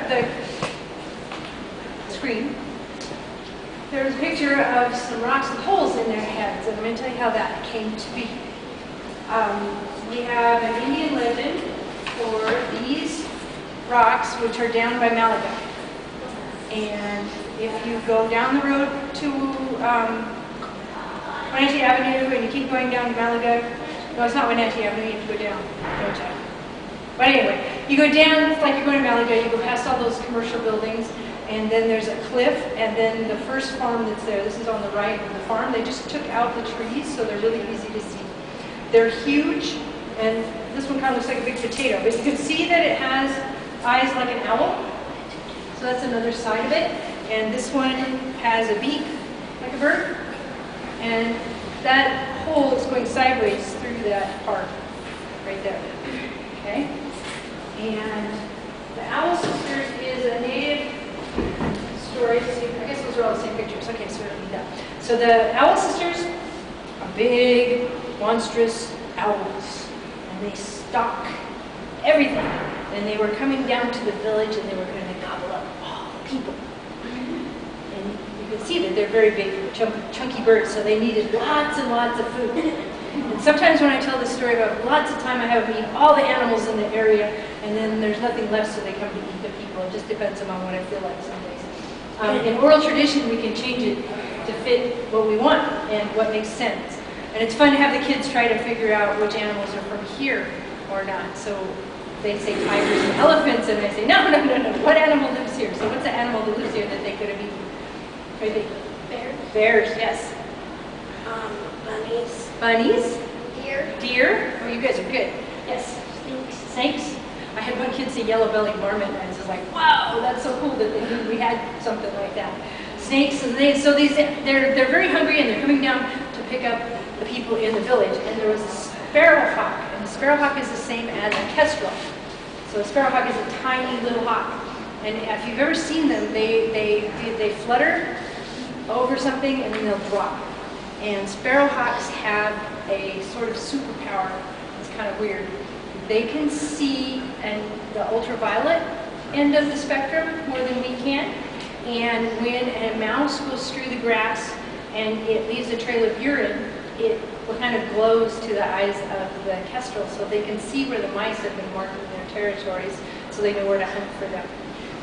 the screen, there was a picture of some rocks with holes in their heads, and I'm going to tell you how that came to be. We have an Indian legend for these rocks, which are down by Malaga. And if you go down the road to Wenatchee Avenue and you keep going down to Malaga, no, it's not Wenatchee Avenue, you have to go down. But anyway, you go down, it's like you're going to Malaga, you go past all those commercial buildings, and then there's a cliff, and then the first farm that's there, this is on the right of the farm, they just took out the trees, so they're really easy to see. They're huge, and this one kind of looks like a big potato, but you can see that it has eyes like an owl, so that's another side of it. And this one has a beak like a bird, and that hole is going sideways through that part right there. Okay? And the Owl Sisters is a native story. I guess those are all the same pictures. Okay, so we don't need that. So the Owl Sisters are big, monstrous owls, and they stalk everything. And they were coming down to the village, and they were going to gobble up all the people. And you can see that they're very big, chunky birds, so they needed lots and lots of food. And sometimes when I tell this story about lots of time I have them eat all the animals in the area, and then there's nothing left, so they come to eat the people. It just depends on what I feel like some days. In oral tradition, we can change it to fit what we want and what makes sense. And it's fun to have the kids try to figure out which animals are from here or not. So they say tigers and elephants, and I say, no, what animal lives here? So what's the animal that lives here that they could have eaten? What do you think? Bears. Bears, yes. Bunnies. Bunnies. Deer. Deer. Oh, you guys are good. Yes. Snakes. Snakes. I had one kid say yellow-bellied marmot, and I was just like, wow, that's so cool that they knew we had something like that. Snakes, and they're very hungry, and they're coming down to pick up the people in the village. And there was a sparrowhawk, and the sparrowhawk is the same as a kestrel. So a sparrowhawk is a tiny little hawk, and if you've ever seen them, they flutter over something and then they'll drop. And sparrowhawks have a sort of superpower. It's kind of weird. They can see the ultraviolet end of the spectrum more than we can. And when a mouse goes through the grass and it leaves a trail of urine, it kind of glows to the eyes of the kestrel, so they can see where the mice have been marking their territories, so they know where to hunt for them.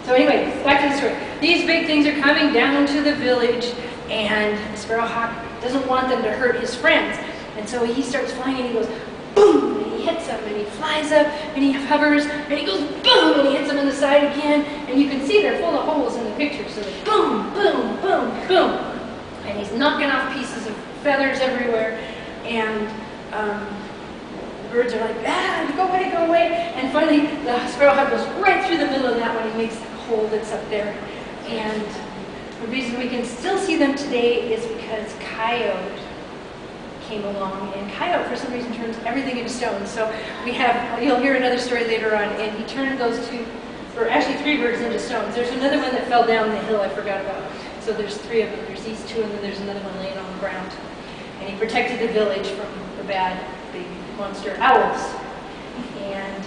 So anyway, back to the story. These big things are coming down to the village, and the sparrowhawk doesn't want them to hurt his friends. And so he starts flying, and he goes, boom, and he hits them, and he flies up, and he hovers, and he goes, boom, and he hits them on the side again. And you can see they're full of holes in the picture, so they boom, boom, boom, boom. And he's knocking off pieces of feathers everywhere, and the birds are like, ah, go away, go away. And finally, the sparrowhawk goes right through the middle of that one. He makes that hole that's up there. And the reason we can still see them today is because coyote came along, and coyote for some reason turns everything into stone. So we have, you'll hear another story later on, and he turned those two, or actually 3 birds into stones. There's another one that fell down the hill I forgot about. So there's 3 of them. There's these 2, and then there's another one laying on the ground. And he protected the village from the bad, big monster owls. And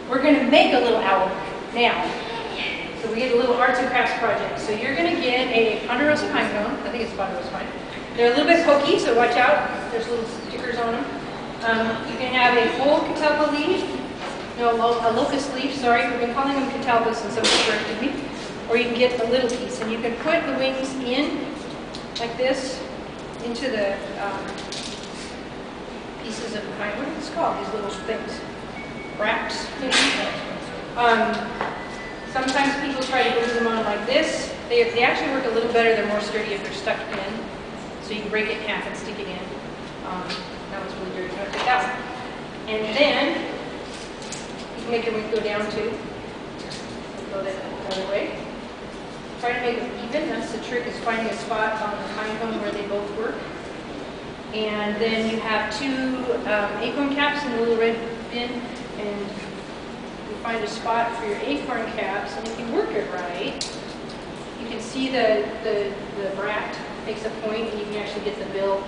we're going to make a little owl now. So we get a little arts and crafts project. So you're going to get a ponderosa pine cone. I think it's ponderosa pine. They're a little bit pokey, so watch out. There's little stickers on them. You can have a whole catalpa leaf. No, a locust leaf, sorry. We've been calling them catalpas, and somebody corrected me. Or you can get a little piece, and you can put the wings in like this into the pieces of pine. What are these called? These little things, wraps. Sometimes people try to glue them on like this. They actually work a little better. They're more sturdy if they're stuck in. So you can break it in half and stick it in. That one's really dirty. I'm going to take that one. And then you can make your wing go down too. Go the other way. Try to make them even. That's the trick, is finding a spot on the pine cone where they both work. And then you have 2 acorn caps in a little red bin, and you find a spot for your acorn caps, and if you work it right, you can see the brat makes a point, and you can actually get the bill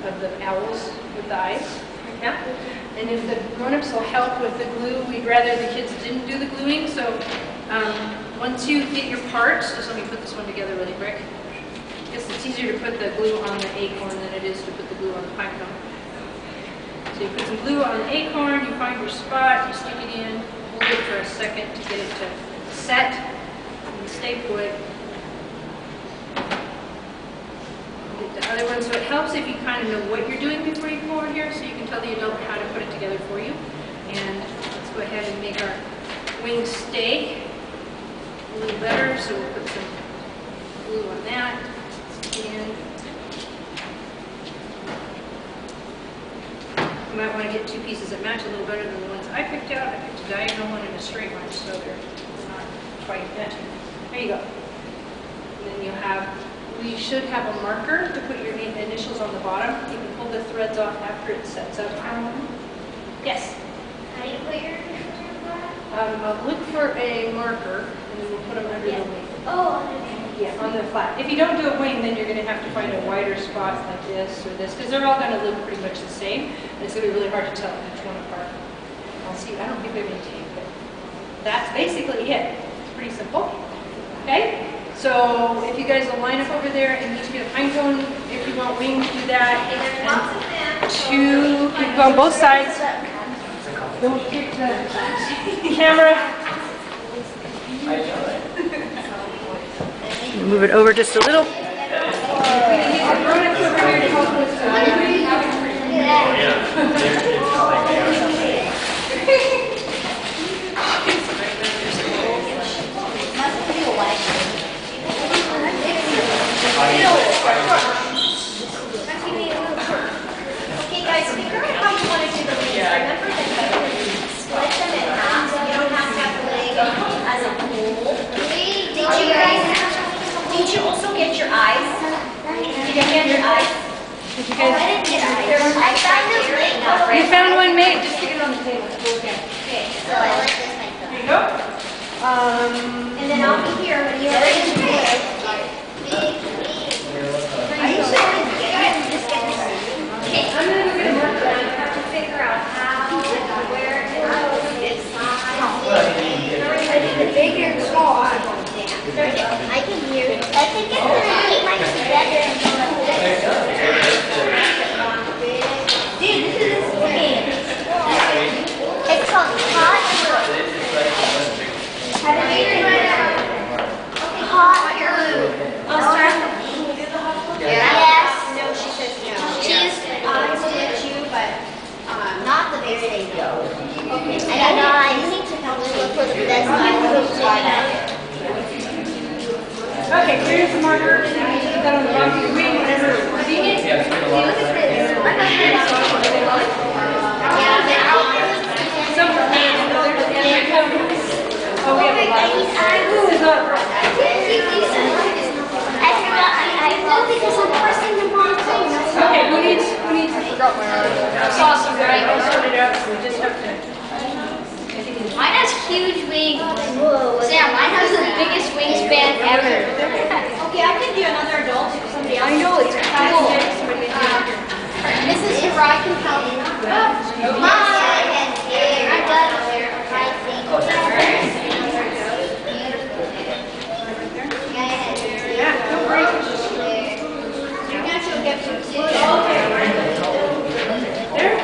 of the owls with the eyes. Yeah. And if the grown-ups will help with the glue, we'd rather the kids didn't do the gluing. So once you get your parts, just let me put this one together really quick. I guess it's easier to put the glue on the acorn than it is to put the glue on the pine cone. So you put some glue on the acorn, you find your spot, you stick it in, hold it for a second to get it to set, and stay put. Get the other one, so it helps if you kind of know what you're doing before you come over here, so you can tell the adult how to put it together for you. And let's go ahead and make our wing stay a little better, so we'll put some glue on that. And you might want to get two pieces that match a little better than the ones I picked out. I picked a diagonal one and a straight one, so they're not quite matching. There you go. And then you have, we should have a marker to put your initials on the bottom. You can pull the threads off after it sets up. Yes? How do you put your initials on the bottom? Look for a marker, and then we'll put them under the wing. Oh, on the Yeah, on the flat. If you don't do a wing, then you're going to have to find a wider spot like this or this, because they're all going to look pretty much the same. And it's going to be really hard to tell each one apart. I'll see. I don't think we have any tape, but that's basically it. It's pretty simple. Okay? So if you guys will line up over there and each get a pine cone, if you want wings, do that. Okay, there's lots of them. Two, you can go on both sides. Don't kick the camera. Move it over just a little. Okay guys, figure out how you want to do the wings. Remember that you split them in half. You don't have to have the leg as a whole. Did you also get your eyes? Did you get your eyes? Did you guys? I didn't get eyes. I found this leg. You found one made. Just stick it on the table. Okay. Okay, so I like this like that. Here you go. And then I'll be here when you're ready to do it. Are you sure? Just get this. Okay, I'm going to go get a marker. I have to figure out how, where, it's the big and small. I can hear. I think it's going to keep my together. Dude, this is okay. It's called hot. Have you made it right now? Okay, hot glue. I'll start. Yes. No, she says no. She is did you, but not the very same. Okay. I know. I need to help you put this on. Okay, here's the marker. Put that on the bottom of your wing, whatever is convenient. Yeah, So, oh, we have a lot. This is not right. I know because I'm pressing the wrong thing. Okay, who needs to forgot my arm? Sauce, you guys, I'll sort it out. We just have to. Mine has huge wings. Whoa. Sam, mine has the biggest wingspan ever. Okay, I can do another adult if somebody else. I know, it's cool. This is where I can help. Mine and I'm done there. I think. Yeah, don't break it. You're going to get some too. There?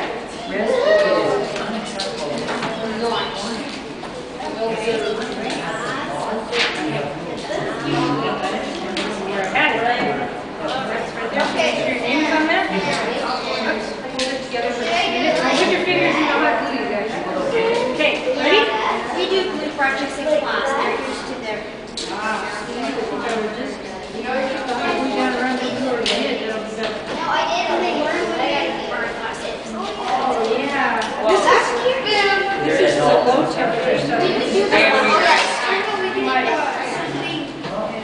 Put your fingers in how I glue you guys. Okay, ready? We do glue projects in class. They're used to their. No, I did when they learned what I got to do for class 6. Oh, yeah. That's cute. This is a low temperature stuff.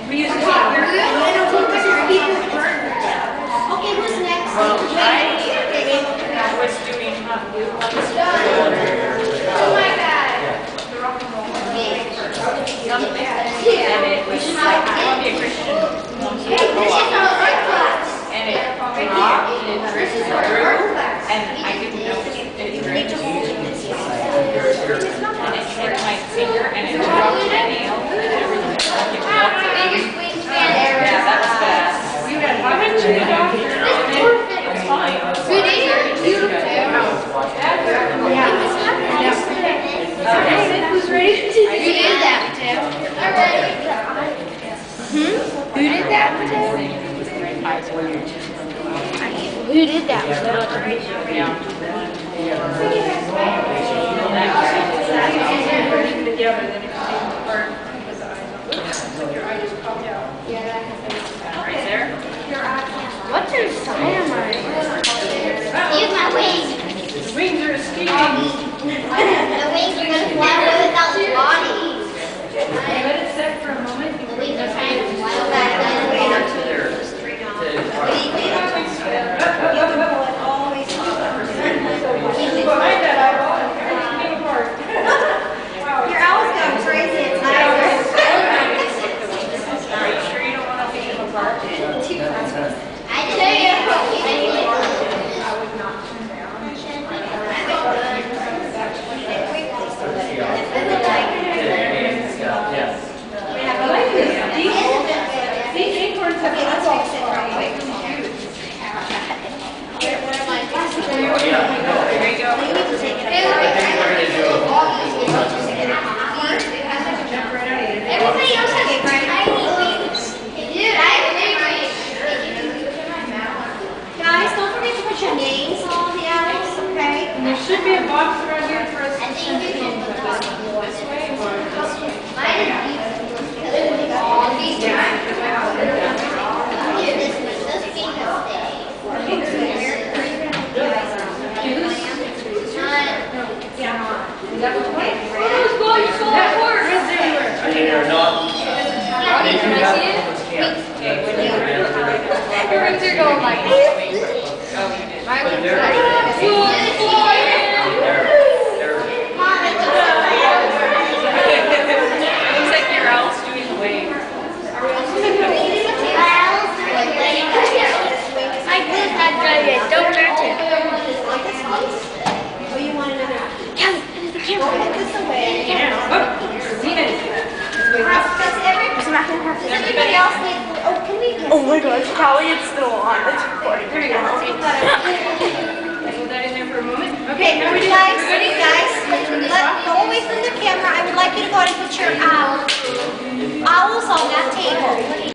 Reuse the paper. Okay, who's next? I was doing hot glue. Oh my god. Biggest wingspan ever. Yeah, that was fast. We had how much to the doctor? It's fine. Good eating. Beautiful. Okay, who's ready? Who did that, Mateo? Who did that, Mateo? Who did that? Together, then if you take them apart, because the eyes don't look, it's like your eye just popped out. Right there. What's your cyanide? Use my wings. The wings are escaping. The wings are going to fly away without the body. Let it set for a moment. The wings are trying to fly away. Behind that eyeball, everything came apart. Your owl's going crazy at night. Are you sure you don't want to take them apart? I tell you, I would not turn down. Yes. I like this. These acorns have lots of There you go. I think we're gonna do everybody else has tiny wings. Dude, I have big wings. Guys, don't forget to put your names on all the owls, okay? And there should be a box around here for us I to think send you these can in. put them this way or this way. Mine is beautiful. All these are here, this one. Those being a stay. Is that what it is? Who's going so far? They are not. They do Can I not. see it? Yeah. Your wings are going like this. My wings are like this. Mom, it looks Looks like your owl's doing the wave. my glue not dry yet. Don't touch it. Oh, you want another? The camera. Put this away. Zena is Does everybody else need, oh, can we get? Oh my gosh, Callie, it's still on. It's recording. There you go. Hold that in there for a moment. Okay, everybody, guys, everybody? go away from the camera. I would like you to go ahead and put your owls on that table.